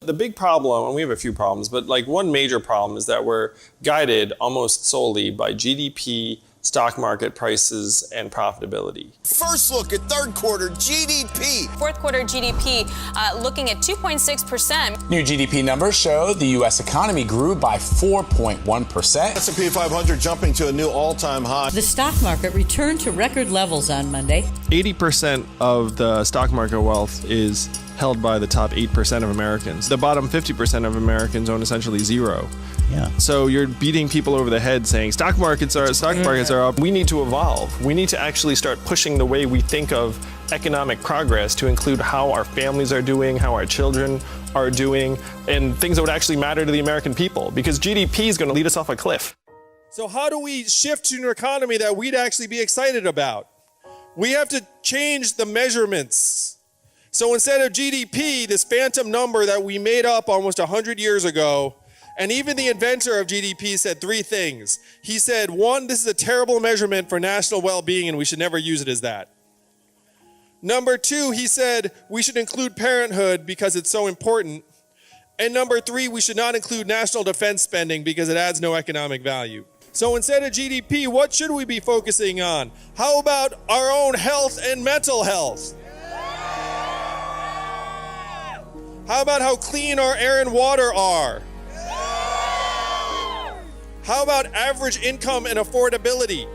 The big problem, and we have a few problems, but like one major problem is that we're guided almost solely by GDP, stock market prices, and profitability. First look at third quarter GDP. Fourth quarter GDP looking at 2.6%. New GDP numbers show the U.S. economy grew by 4.1%. S&P 500 jumping to a new all-time high. The stock market returned to record levels on Monday. 80% of the stock market wealth is held by the top 8% of Americans. The bottom 50% of Americans own essentially zero. Yeah. So you're beating people over the head saying stock markets are up. We need to evolve. We need to actually start pushing the way we think of economic progress to include how our families are doing, how our children are doing, and things that would actually matter to the American people, because GDP is going to lead us off a cliff. So how do we shift to an economy that we'd actually be excited about? We have to change the measurements. So instead of GDP, this phantom number that we made up almost 100 years ago, and even the inventor of GDP said three things. He said, one, this is a terrible measurement for national well-being and we should never use it as that. Number two, he said, we should include parenthood because it's so important. And number three, we should not include national defense spending because it adds no economic value. So instead of GDP, what should we be focusing on? How about our own health and mental health? How about how clean our air and water are? How about average income and affordability?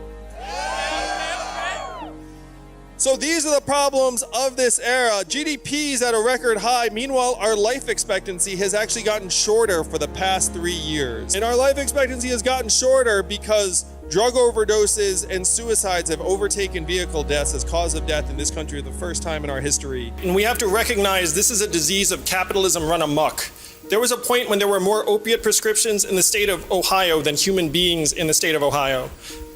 So these are the problems of this era. GDP is at a record high. Meanwhile, our life expectancy has actually gotten shorter for the past 3 years. And our life expectancy has gotten shorter because drug overdoses and suicides have overtaken vehicle deaths as cause of death in this country for the first time in our history. And we have to recognize this is a disease of capitalism run amok. There was a point when there were more opiate prescriptions in the state of Ohio than human beings in the state of Ohio.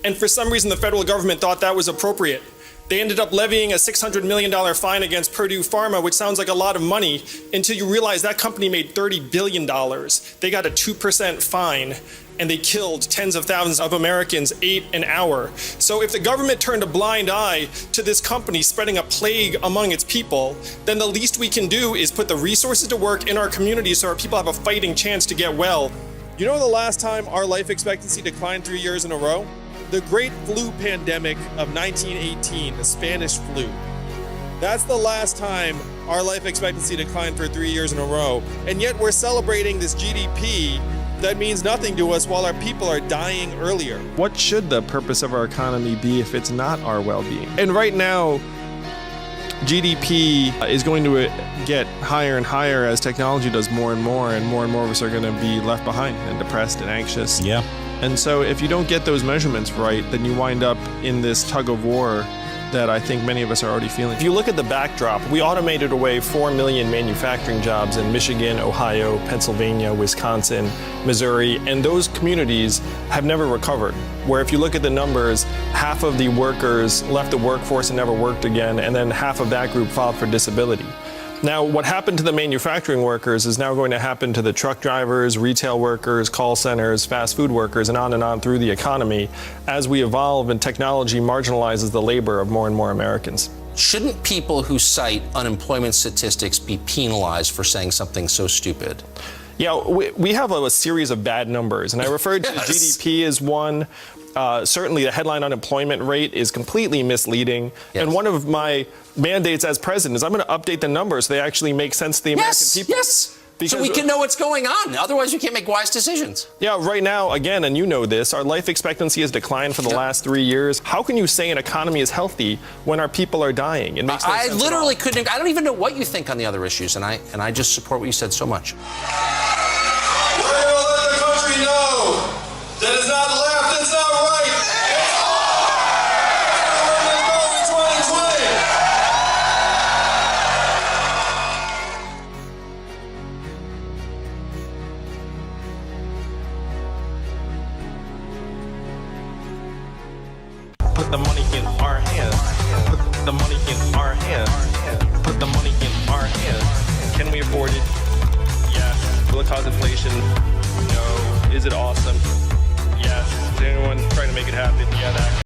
And for some reason, the federal government thought that was appropriate. They ended up levying a $600 million fine against Purdue Pharma, which sounds like a lot of money, until you realize that company made $30 billion. They got a 2% fine, and they killed tens of thousands of Americans 8 an hour. So if the government turned a blind eye to this company spreading a plague among its people, then the least we can do is put the resources to work in our communities so our people have a fighting chance to get well. You know the last time our life expectancy declined 3 years in a row? The Great Flu Pandemic of 1918, the Spanish flu. That's the last time our life expectancy declined for 3 years in a row. And yet we're celebrating this GDP that means nothing to us while our people are dying earlier. What should the purpose of our economy be if it's not our well-being? And right now, GDP is going to get higher and higher as technology does more and more of us are going to be left behind and depressed and anxious. Yeah. And so if you don't get those measurements right, then you wind up in this tug of war that I think many of us are already feeling. If you look at the backdrop, we automated away 4 million manufacturing jobs in Michigan, Ohio, Pennsylvania, Wisconsin, Missouri, and those communities have never recovered. Where if you look at the numbers, half of the workers left the workforce and never worked again, and then half of that group filed for disability. Now, what happened to the manufacturing workers is now going to happen to the truck drivers, retail workers, call centers, fast food workers, and on through the economy as we evolve and technology marginalizes the labor of more and more Americans. Shouldn't people who cite unemployment statistics be penalized for saying something so stupid? Yeah, we have a series of bad numbers, and I referred to GDP as one. Certainly the headline unemployment rate is completely misleading. Yes. And one of my mandates as president is I'm going to update the numbers so they actually make sense to the American people. Yes. So we can know what's going on. Otherwise, we can't make wise decisions. Yeah, right now, again, and you know this, our life expectancy has declined for the last 3 years. How can you say an economy is healthy when our people are dying? It makes no sense. I literally couldn't. I don't even know what you think on the other issues, and I just support what you said so much. We're going to let the country know that it's not left, it's not right. Put the money in our hands. Put the money in our hands. Put the money in our hands. Can we afford it? Yes. Will it cause inflation? No. Is it awesome? Yes. Is anyone trying to make it happen? Yeah, that.